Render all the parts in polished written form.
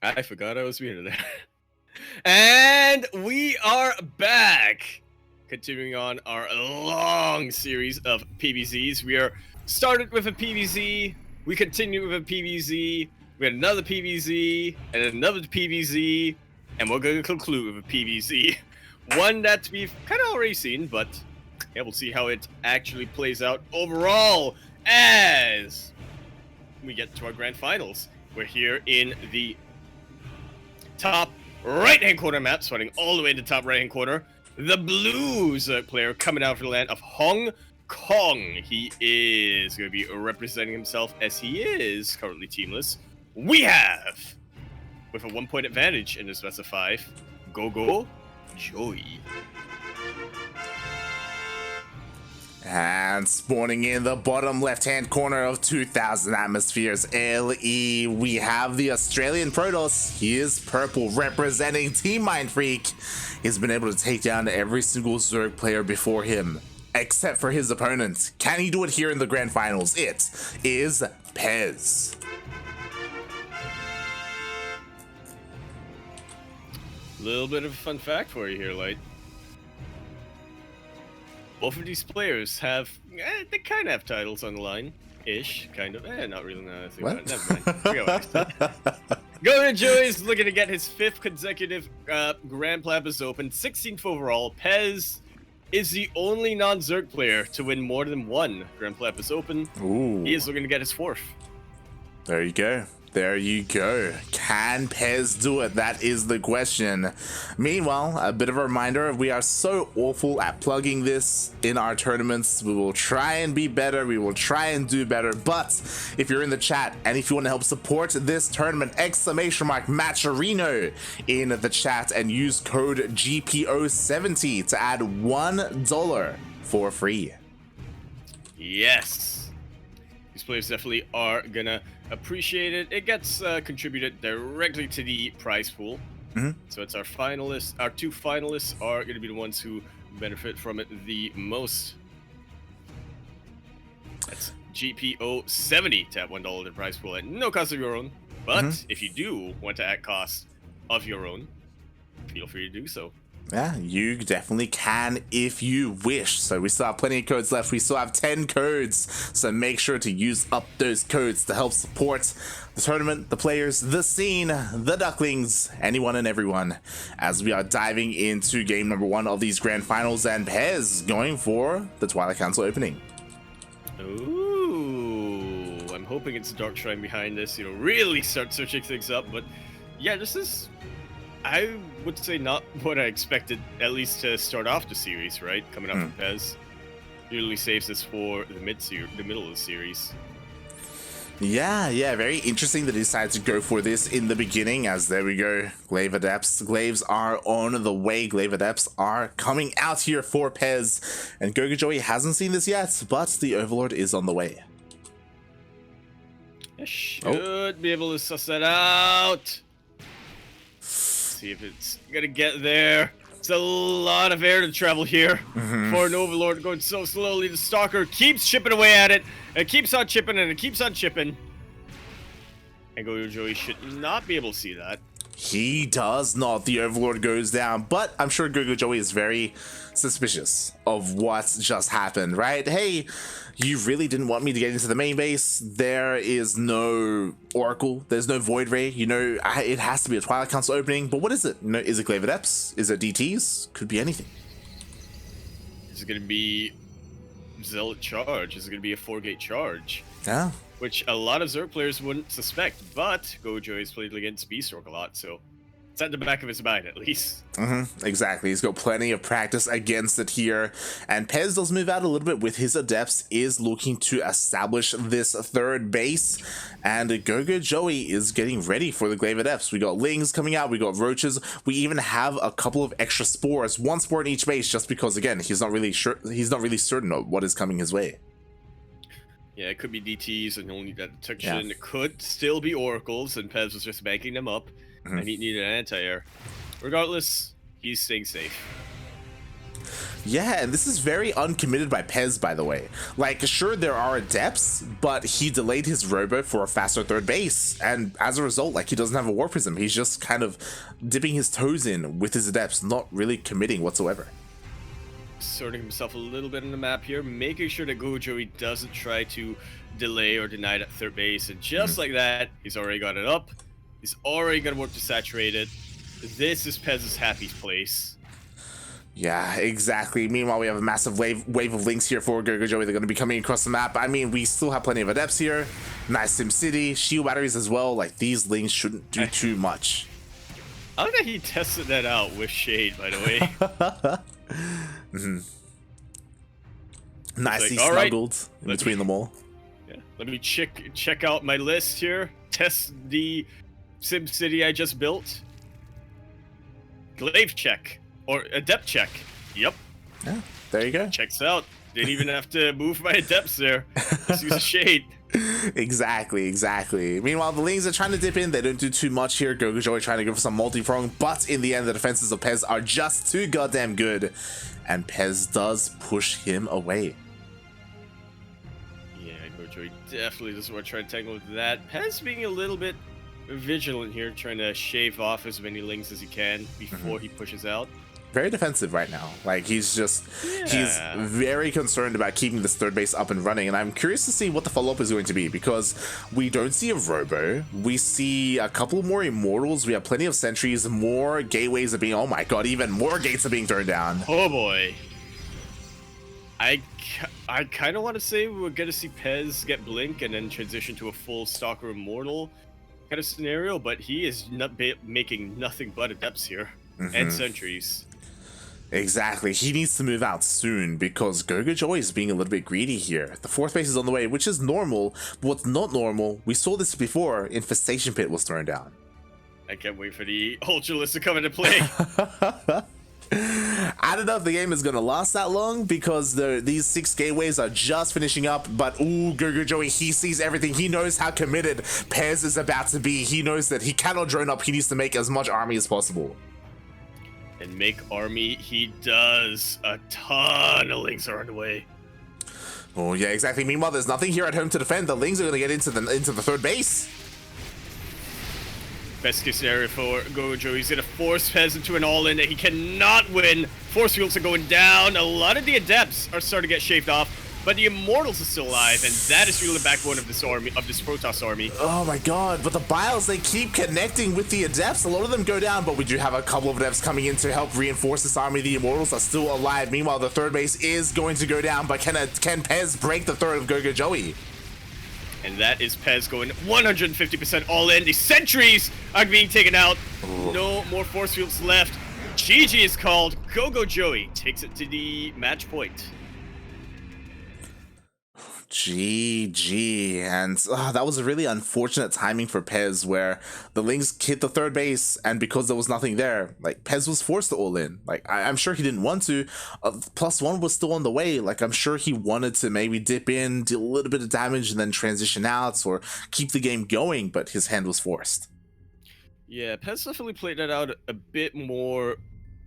I forgot I was muted there. And we are back! Continuing on our long series of PvZs. We are started with a PvZ, we continue with a PvZ, we had another PvZ, and another PvZ, and we're going to conclude with a PvZ. One that we've kind of already seen, but yeah, we'll see how it actually plays out overall as we get to our grand finals. We're here in the top right-hand corner map, starting all the way to the top right-hand corner. The Blues player coming out of the land of Hong Kong. He is going to be representing himself as he is currently teamless. We have, with a 1-point advantage in this best of 5, GogojOey. And spawning in the bottom left-hand corner of 2000 Atmospheres LE, we have the Australian Protoss. He is purple, representing Team Mindfreak. He's been able to take down every single Zerg player before him, except for his opponent. Can he do it here in the grand finals? It is Pezz. Little bit of a fun fact for you here, Light. Both of these players have, they kind of have titles on the line. Ish, kind of. Not really. No, What? Never mind. Forget what I said. GogojOey is looking to get his 5th consecutive Grand Platypus Open, 16th overall. Pezz is the only non-Zerg player to win more than one Grand Platypus Open. Ooh. He is looking to get his 4th. There you go. There you go. Can Pezz do it? That is the question. Meanwhile, a bit of a reminder, we are so awful at plugging this in our tournaments. We will try and be better. We will try and do better. But if you're in the chat and if you want to help support this tournament, ! Matcherino in the chat and use code GPO70 to add $1 for free. Yes. These players definitely are gonna appreciate it. It gets contributed directly to the prize pool. So it's our finalists. Our 2 finalists are going to be the ones who benefit from it the most. That's GPO70 to add $1 to the prize pool at no cost of your own. But if you do want to add cost of your own, feel free to do so. Yeah, you definitely can if you wish. So we still have plenty of codes left. We still have 10 codes. So make sure to use up those codes to help support the tournament, the players, the scene, the Ducklings, anyone and everyone, as we are diving into game number 1 of these grand finals, and Pezz going for the Twilight Council opening. Ooh, I'm hoping it's Dark Shrine behind this, really start switching things up. But yeah, this is, I would say, not what I expected, at least to start off the series, right? Coming up from Pezz. Usually saves us for the middle of the series. Yeah, very interesting that he decided to go for this in the beginning, as there we go. Glaive Adepts. Glaives are on the way. Glaive Adepts are coming out here for Pezz. And GogojOey hasn't seen this yet, but the Overlord is on the way. I should be able to suss that out. See if it's gonna get there. It's a lot of air to travel here for an Overlord going so slowly. The Stalker keeps chipping away at it. It keeps on chipping and it keeps on chipping. And GogojOey should not be able to see that. He does not. The Overlord goes down, but I'm sure GogojOey is very suspicious of what just happened, right? Hey, you really didn't want me to get into the main base. There is no Oracle. There's no Void Ray. It has to be a Twilight Council opening, but what is it? Is it Glaive Adepts? Is it DTs? Could be anything. Is it going to be Zealot Charge? Is it going to be a 4-gate charge? Yeah. Which a lot of Zerg players wouldn't suspect, but GogojOey has played against Beast Orc a lot, so it's at the back of his mind at least. Exactly. He's got plenty of practice against it here. And Pezz does move out a little bit with his Adepts, is looking to establish this 3rd base. And GogojOey is getting ready for the Glaive Adepts. We got Lings coming out, we got Roaches, we even have a couple of extra spores, 1 spore in each base, just because, again, he's not really certain of what is coming his way. Yeah, it could be DTs and he'll need that detection. It could still be Oracles, and Pezz was just banking them up. And he needed an anti-air. Regardless, he's staying safe. Yeah, and this is very uncommitted by Pezz, by the way. Like, sure, there are adepts, but he delayed his robo for a faster third base, and as a result, like, he doesn't have a War Prism. He's just kind of dipping his toes in with his adepts, not really committing whatsoever. Sorting himself a little bit on the map here, making sure that GogojOey doesn't try to delay or deny that third base, and just like that, he's already got it up. He's already going to work to saturate it. This is Pezz's happy place. Yeah, exactly. Meanwhile, we have a massive wave of links here for GogojOey. They're going to be coming across the map. I mean, we still have plenty of adepts here. Nice SimCity, shield batteries as well. Like, these links shouldn't do too much. I like that he tested that out with Shade, by the way. Nicely like, snuggled in between them all. Yeah. Let me check out my list here. Test the SimCity I just built. Glaive check. Or adept check. Yep. Yeah, there you go. Checks out. Didn't even have to move my adepts there. Just use a Shade. Exactly. Meanwhile, the Lings are trying to dip in. They don't do too much here. GogojOey trying to go for some multi-prong, but in the end, the defenses of Pezz are just too goddamn good. And Pezz does push him away. Yeah, GogojOey definitely doesn't want to try to tangle with that. Pezz being a little bit vigilant here, trying to shave off as many Lings as he can before he pushes out. Very defensive right now. Like, he's very concerned about keeping this third base up and running, and I'm curious to see what the follow-up is going to be, because we don't see a robo. We see a couple more immortals. We have plenty of sentries. More gateways are being, oh my god, even more gates are being thrown down. Oh boy. I kind of want to say we're going to see Pezz get Blink and then transition to a full Stalker Immortal kind of scenario, but he is not making nothing but adepts here and sentries. Exactly. He needs to move out soon because GogojOey is being a little bit greedy here. The fourth base is on the way, which is normal, but what's not normal, we saw this before, Infestation Pit was thrown down. I can't wait for the Ultralisk to come into play. I don't know if the game is going to last that long because these 6 gateways are just finishing up, but ooh, GogojOey, he sees everything. He knows how committed Pezz is about to be. He knows that he cannot drone up. He needs to make as much army as possible. And make army he does. A ton of Lings are on the way. Oh yeah, exactly. Meanwhile, there's nothing here at home to defend. The Lings are going to get into the third base. Best case scenario for GogojOey. He's going to force Pezz into an all-in that he cannot win. Force fields are going down. A lot of the adepts are starting to get shaved off, but the Immortals are still alive, and that is really the backbone of this army, of this Protoss army. Oh my god, but the Biles, they keep connecting with the adepts. A lot of them go down, but we do have a couple of adepts coming in to help reinforce this army. The Immortals are still alive. Meanwhile, the third base is going to go down, but can Pezz break the third of GogojOey? And that is Pezz going 150% all in. The sentries are being taken out. Ooh. No more force fields left. GG is called. GogojOey takes it to the match point. GG, and that was a really unfortunate timing for Pezz, where the Lings hit the third base, and because there was nothing there, like, Pezz was forced to all in. Like, I'm sure he didn't want to. +1 was still on the way. Like, I'm sure he wanted to maybe dip in, do a little bit of damage, and then transition out, or keep the game going, but his hand was forced. Yeah, Pezz definitely played that out a bit more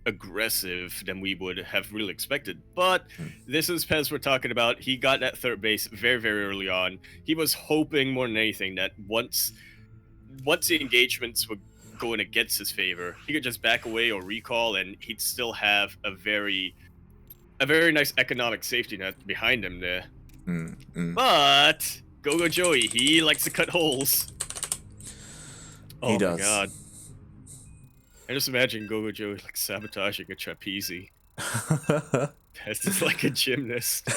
aggressive than we would have really expected, but this is Pezz we're talking about. He got that third base very, very early on. He was hoping more than anything that once the engagements were going against his favor, he could just back away or recall, and he'd still have a very nice economic safety net behind him there. But GogojOey, he likes to cut holes. He does. My god. I just imagine GogojOey like sabotaging a trapeze. Pezz is like a gymnast.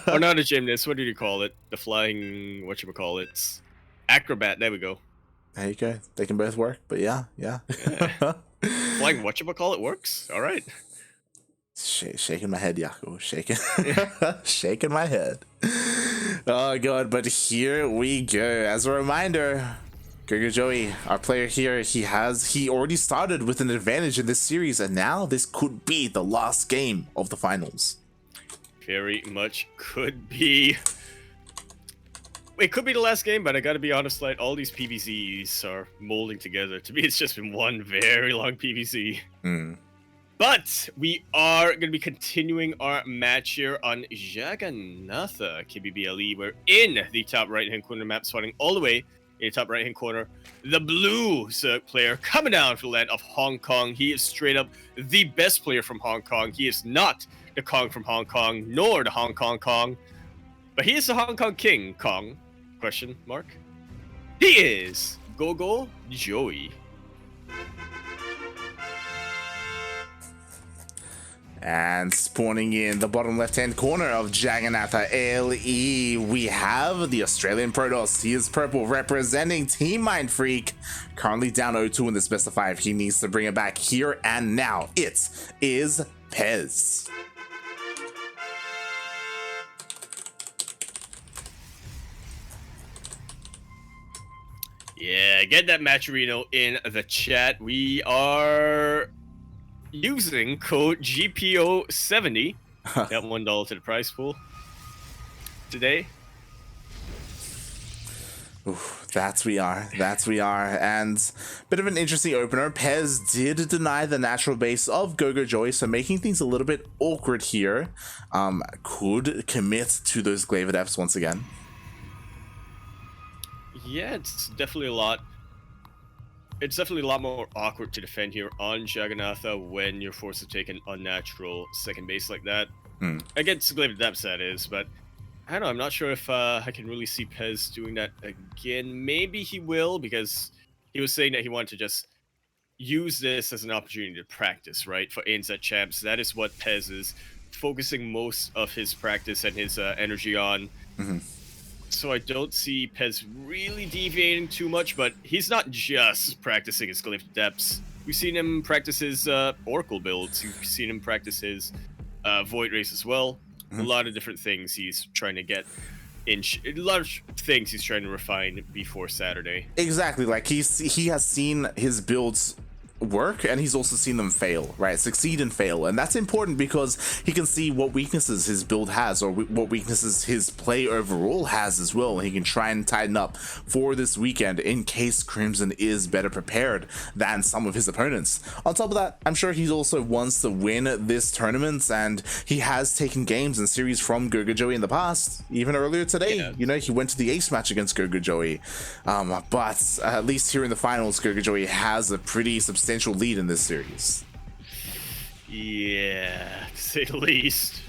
Or not a gymnast, what did you call it? The flying, whatchamacallit? Acrobat, there we go. There you go. They can both work, but yeah. Flying whatchamacallit works? Alright. Shaking my head, Yaku. Shaking my head. Oh god, but here we go. As a reminder, GogojOey, our player here, he already started with an advantage in this series, and now this could be the last game of the finals. Very much could be. It could be the last game, but I gotta be honest, like, all these PvZs are molding together. To me, it's just been one very long PvZ. But we are going to be continuing our match here on Jagannatha KBBLE. We're in the top right-hand corner map, spawning all the way in the top right-hand corner. The blue player coming down from the land of Hong Kong. He is straight up the best player from Hong Kong. He is not the Kong from Hong Kong, nor the Hong Kong Kong. But he is the Hong Kong King Kong, question mark. He is GogojOey. And spawning in the bottom left-hand corner of Jagannatha LE, we have the Australian Protoss. He is purple, representing Team Mind Freak. Currently down 0-2 in this best of 5. He needs to bring it back here and now. It is Pezz. Yeah, get that matcherino in the chat. We are using code GPO70. Got $1 to the prize pool today. Ooh, that's we are. And bit of an interesting opener. Pezz did deny the natural base of GogojOey, so making things a little bit awkward here. Could commit to those Glaive Adepts once again. Yeah, it's definitely a lot. It's definitely a lot more awkward to defend here on Jagannatha when you're forced to take an unnatural second base like that. Against Glaive Adepts, that is, but I don't know, I'm not sure if I can really see Pezz doing that again. Maybe he will, because he was saying that he wanted to just use this as an opportunity to practice, right? For ANZ champs, that is what Pezz is focusing most of his practice and his energy on. So I don't see Pezz really deviating too much, but he's not just practicing his Glaive Adepts. We've seen him practice his Oracle builds. We've seen him practice his Void Race as well. A lot of different things he's trying to get in. A lot of things he's trying to refine before Saturday. Exactly, like he has seen his builds work, and he's also seen them fail, right? Succeed and fail, and that's important because he can see what weaknesses his build has, or what weaknesses his play overall has as well. He can try and tighten up for this weekend in case Crimson is better prepared than some of his opponents. On top of that, I'm sure he also wants to win this tournament, and he has taken games and series from GogojOey in the past. Even earlier today, you know, he went to the ace match against GogojOey, but at least here in the finals, GogojOey has a pretty substantial lead in this series. Yeah, to say the least.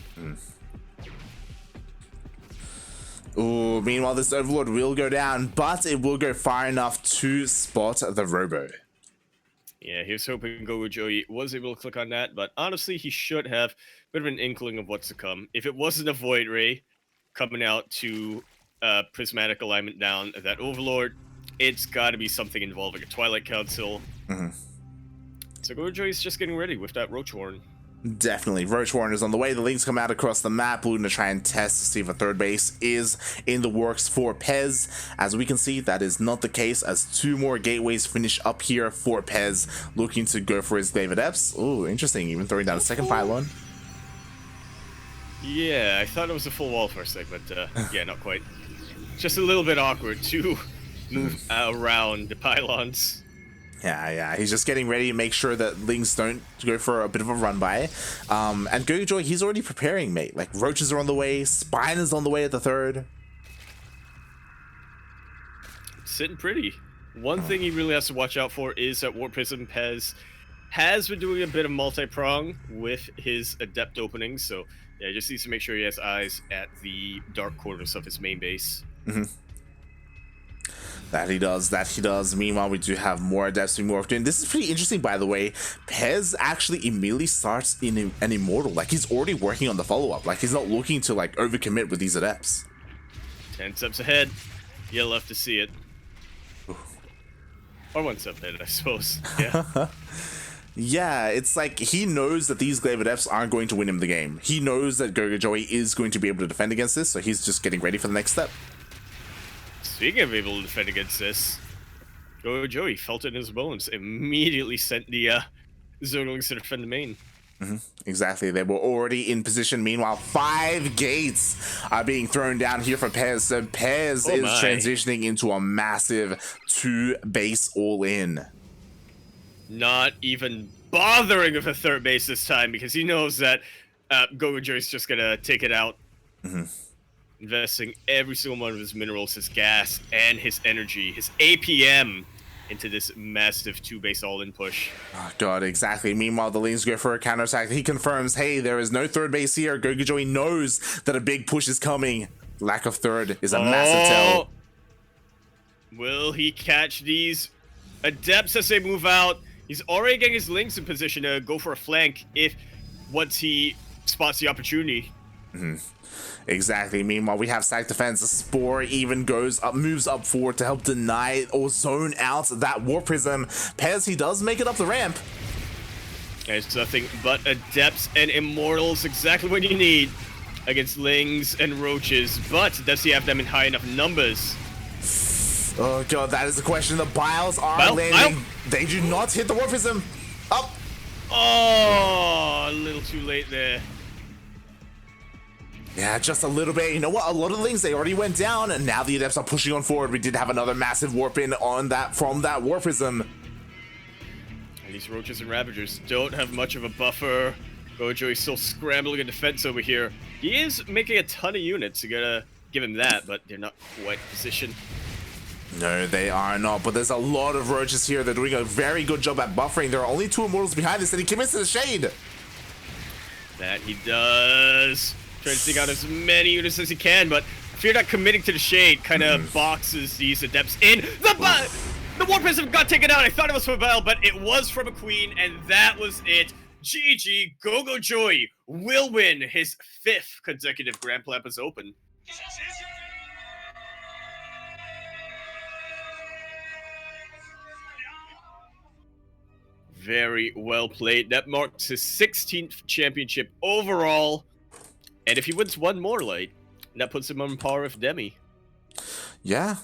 Ooh, meanwhile, this Overlord will go down, but it will go far enough to spot the Robo. Yeah, he was hoping GogojOey was able to click on that, but honestly, he should have a bit of an inkling of what's to come. If it wasn't a Void Ray coming out to prismatic alignment down that Overlord, it's got to be something involving a Twilight Council. So GogojOey's just getting ready with that Roach Warren. Definitely. Roach Warren is on the way. The links come out across the map. We're going to try and test to see if a third base is in the works for Pezz. As we can see, that is not the case, as 2 more gateways finish up here for Pezz, looking to go for his Glaive Adepts. Ooh, interesting. Even throwing down a second pylon. Yeah, I thought it was a full wall for a sec, but yeah, not quite. Just a little bit awkward to move around the pylons. Yeah, he's just getting ready to make sure that Lings don't go for a bit of a run by. And GogojOey, he's already preparing, mate. Like, Roaches are on the way, Spine is on the way at the third. Sitting pretty. One thing he really has to watch out for is that Warp Prism Pezz has been doing a bit of multi-prong with his Adept openings, so yeah, just needs to make sure he has eyes at the dark corners of his main base. That he does. Meanwhile, we do have more Adepts being morphed in. This is pretty interesting, by the way. Pezz actually immediately starts in an Immortal. Like, he's already working on the follow-up. Like, he's not looking to, like, overcommit with these Adepts. 10 steps ahead. You'll love to see it. Or 1 step ahead, I suppose. Yeah. Yeah, it's like he knows that these Glaive Adepts aren't going to win him the game. He knows that GogojOey is going to be able to defend against this, so he's just getting ready for the next step. Speaking of able to defend against this, GogojOey felt it in his bones, immediately sent the Zonelings to defend the main. Exactly, they were already in position. Meanwhile, 5 gates are being thrown down here for Pezz. So Pezz is transitioning into a massive 2 base all-in. Not even bothering with a third base this time because he knows that GogojOey's just gonna take it out. Investing every single one of his minerals, his gas, and his energy, his APM, into this massive 2-base all-in push. Oh god, exactly. Meanwhile, the Lings go for a counterattack. He confirms, hey, there is no third base here. GogojOey knows that a big push is coming. Lack of third is a massive tell. Will he catch these Adepts as they move out? He's already getting his Lings in position to go for a flank once he spots the opportunity. Exactly. Meanwhile, we have stack defense. The Spore even moves up forward to help deny or zone out that War Prism. Pezz, he does make it up the ramp. There's nothing but Adepts and Immortals, exactly what you need against Lings and Roaches, but does he have them in high enough numbers? Oh god, that is the question. The Biles are landing. They do not hit the War Prism. Up. Oh, a little too late there. Yeah, just a little bit. You know what? A lot of the Lings, they already went down, and now the Adepts are pushing on forward. We did have another massive warp in on that from that War Prism. And these Roaches and Ravagers don't have much of a buffer. GogojOey is still scrambling in defense over here. He is making a ton of units. You gotta give him that, but they're not quite positioned. No, they are not, but there's a lot of Roaches here. They're doing a very good job at buffering. There are only 2 Immortals behind this, and he commits to the Shade. That he does. Trying to take out as many units as he can, but if you're not committing to the Shade, kind of boxes these Adepts in. The War Prism got taken out. I thought it was from a Bell, but it was from a Queen, and that was it. GG, GogojOey will win his 5th consecutive Grand Platypus Open. Very well played. That marks his 16th championship overall. And if he wins one more light, that puts him on par with Demi. Yeah,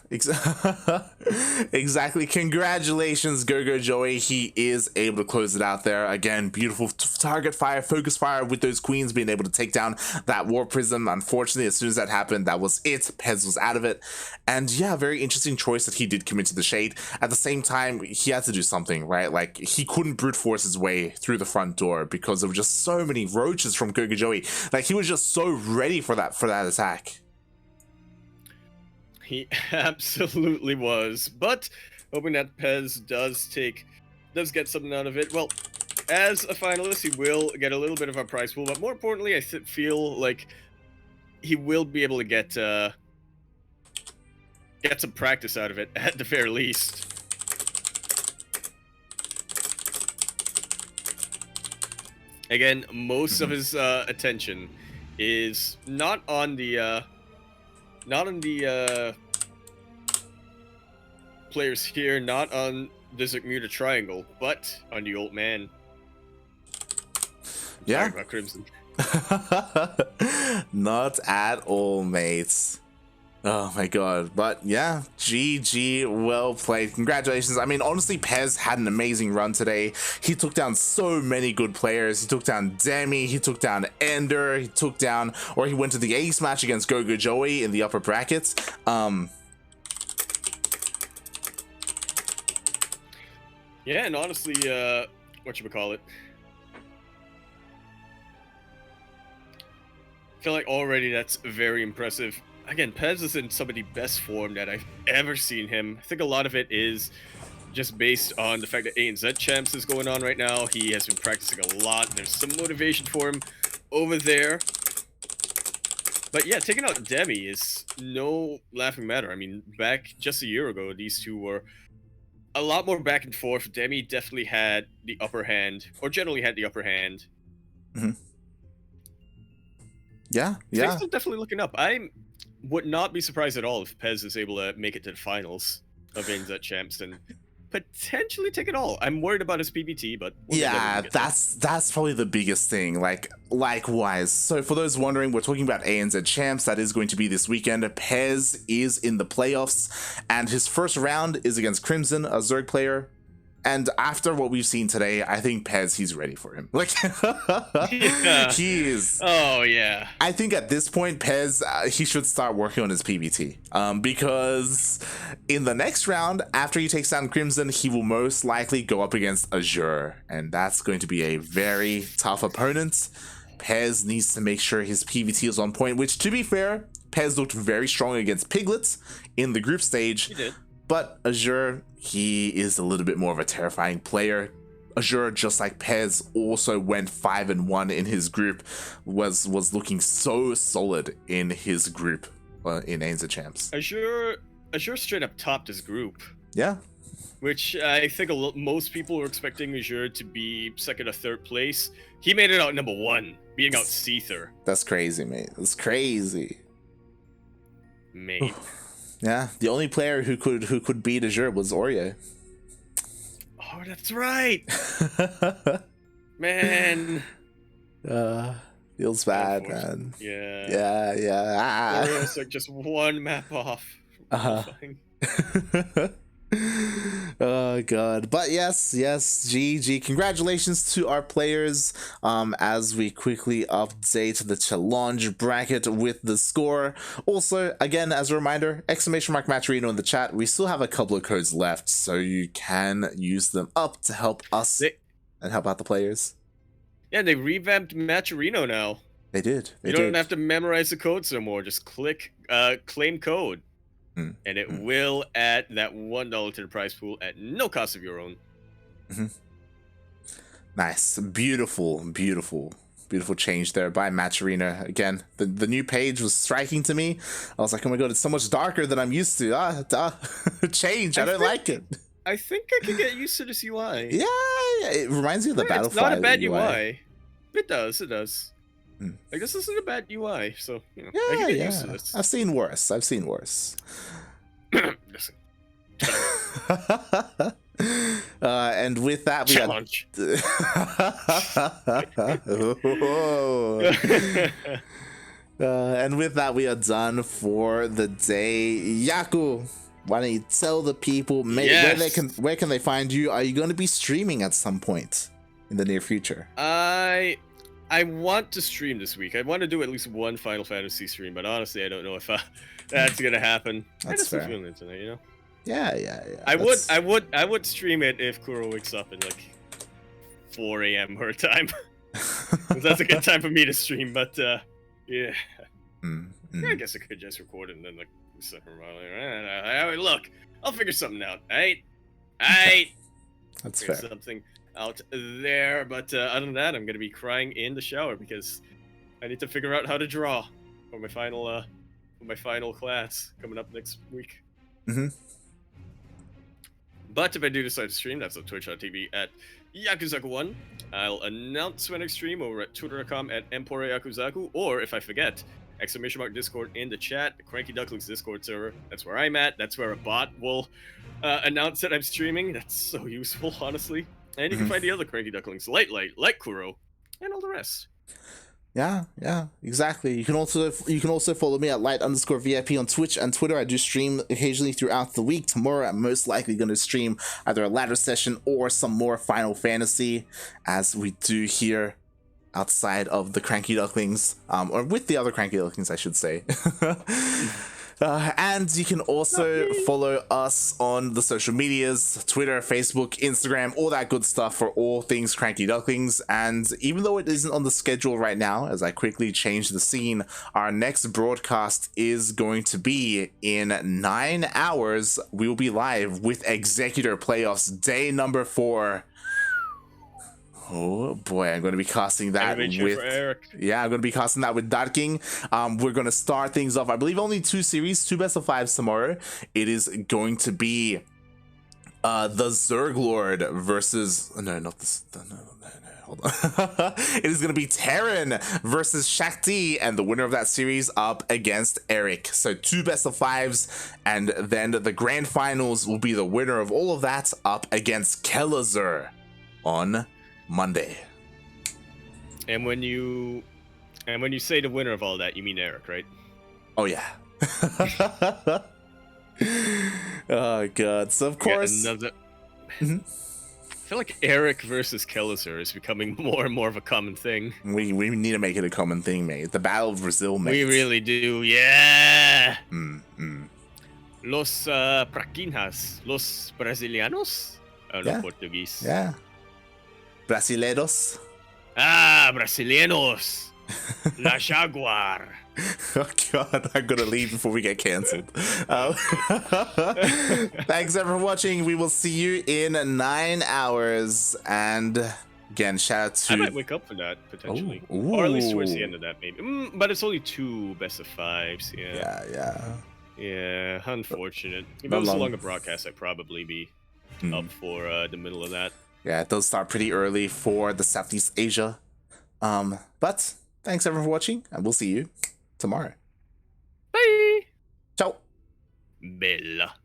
exactly. Congratulations, GogojOey. He is able to close it out there. Again, beautiful target fire, focus fire with those Queens being able to take down that War Prism. Unfortunately, as soon as that happened, that was it. Pezz was out of it. And yeah, very interesting choice that he did commit to the Shade. At the same time, he had to do something, right? Like, he couldn't brute force his way through the front door because there were just so many Roaches from GogojOey. Like, he was just so ready for that attack. He absolutely was, but hoping that Pezz does get something out of it. Well, as a finalist, he will get a little bit of a prize pool, but more importantly, I feel like he will be able to get some practice out of it at the very least. Again, most of his attention is not on the players here, not on the Zergmuta Triangle, but on the old man. Yeah. About Crimson. Not at all, mates. Oh my god. But yeah, GG, well played. Congratulations. I mean, honestly, Pezz had an amazing run today. He took down so many good players. He took down Demi, he took down Ender, he went to the ace match against GogojOey in the upper brackets. Yeah, and honestly, whatchamacallit, I feel like already that's very impressive. Again, Pezz is in some of the best form that I've ever seen him. I think a lot of it is just based on the fact that ANZ Champs is going on right now. He has been practicing a lot. There's some motivation for him over there. But yeah, taking out Demi is no laughing matter. I mean, back just a year ago, these two were a lot more back and forth. Demi definitely had the upper hand, or generally had the upper hand. Yeah. Things are definitely looking up. I would not be surprised at all if Pezz is able to make it to the finals of ANZ Champs and potentially take it all. I'm worried about his PBT, but yeah, that's probably the biggest thing. Likewise. So for those wondering, we're talking about ANZ Champs. That is going to be this weekend. Pezz is in the playoffs, and his first round is against Crimson, a Zerg player. And after what we've seen today, I think Pezz, he's ready for him. Like, Yeah. he is. Oh yeah. I think at this point, Pezz, he should start working on his PBT. Because in the next round, after he takes down Crimson, he will most likely go up against Azure. And that's going to be a very tough opponent. Pezz needs to make sure his PBT is on point, which, to be fair, Pezz looked very strong against Piglets in the group stage. He did. But Azure, he is a little bit more of a terrifying player. Azure, just like Pezz, also went 5-1 in his group, was looking so solid in his group in ANZ Champs. Azure straight up topped his group. Yeah. Which I think most people were expecting Azure to be second or third place. He made it out number 1, beating out Seether. That's crazy, mate. That's crazy. Mate. Yeah, the only player who could beat Azure was Oreo. Oh, that's right. Man. Feels bad, man. Yeah. Yeah. Orio's like just one map off. Oh god. But yes, GG. Congratulations to our players as we quickly update the challenge bracket with the score. Also, again, as a reminder, !matcherino in the chat. We still have a couple of codes left, so you can use them up to help us and help out the players. Yeah, they revamped Matcherino now. They did. You don't have to memorize the codes no more. Just click claim code. And it will add that $1 to the prize pool at no cost of your own. Nice. Beautiful change there by Matcherino. Again, the new page was striking to me. I was like, oh my god, it's so much darker than I'm used to. Change. I don't like it. I think I can get used to this UI. Yeah, it reminds me of the Battlefly. It's not a bad UI. It does. Like, this isn't a bad UI, so, you know, I can get used to this. I've seen worse. Listen. And with that, we Challenge. And with that, we are done for the day. Yaku, why don't you tell the people where can they find you? Are you going to be streaming at some point in the near future? I want to stream this week. I want to do at least one Final Fantasy stream, but honestly, I don't know if that's gonna happen. That's fair. I just feeling it tonight, you know. Yeah. I would stream it if Kuro wakes up at like 4 a.m. her time. That's a good time for me to stream. But yeah. I guess I could just record it and then like look, I'll figure something out. Alright. That's fair. Something out there, but other than that, I'm gonna be crying in the shower because I need to figure out how to draw for my final class coming up next week. But if I do decide to stream, that's on twitch.tv at Yakuzaku1. I'll announce when I stream over at twitter.com at @Yakuzaku, or if I forget, !Discord in the chat, Cranky Ducklings Discord server. That's where I'm at. That's where a bot will announce that I'm streaming. That's so useful, honestly. And you can find the other Cranky Ducklings, like Kuro, and all the rest. Yeah, exactly. You can also follow me at @light_VIP on Twitch and Twitter. I do stream occasionally throughout the week. Tomorrow, I'm most likely going to stream either a ladder session or some more Final Fantasy, as we do here outside of the Cranky Ducklings, or with the other Cranky Ducklings, I should say. And you can also follow us on the social medias, Twitter, Facebook, Instagram, all that good stuff for all things Cranky Ducklings. And even though it isn't on the schedule right now, as I quickly change the scene, our next broadcast is going to be in 9 hours. We will be live with Executor Playoffs, day number 4. Oh boy, I'm going to be casting that with I'm going to be casting that with Darking. We're going to start things off. I believe only 2 series, 2 best of 5s tomorrow. It is going to be the Zerglord versus hold on. It is going to be Terran versus Shakti, and the winner of that series up against Eric. So 2 best of 5s, and then the grand finals will be the winner of all of that up against Kelazur on Monday. And when you say the winner of all that, you mean Eric, right? Oh yeah. Oh god. So of course. feel like Eric versus Kelliser is becoming more and more of a common thing. We need to make it a common thing, mate. The Battle of Brazil, mate. We really do, yeah. Mm. Los Praquinhas, los Brasilianos. Oh, no, Yeah. Portuguese. Yeah. Brasileiros. Ah, Brasilianos. La Jaguar. Oh god, I'm gonna leave before we get cancelled. Thanks everyone for watching. We will see you in 9 hours. And again, shout out to... I might wake up for that, potentially. Ooh. Or at least towards the end of that, maybe. But it's only 2 best of 5s, Yeah. Yeah, unfortunate. If Not it was a long. longer broadcast, I'd probably be up for the middle of that. Yeah, it does start pretty early for the Southeast Asia. But thanks everyone for watching, and we'll see you tomorrow. Bye! Ciao! Bella.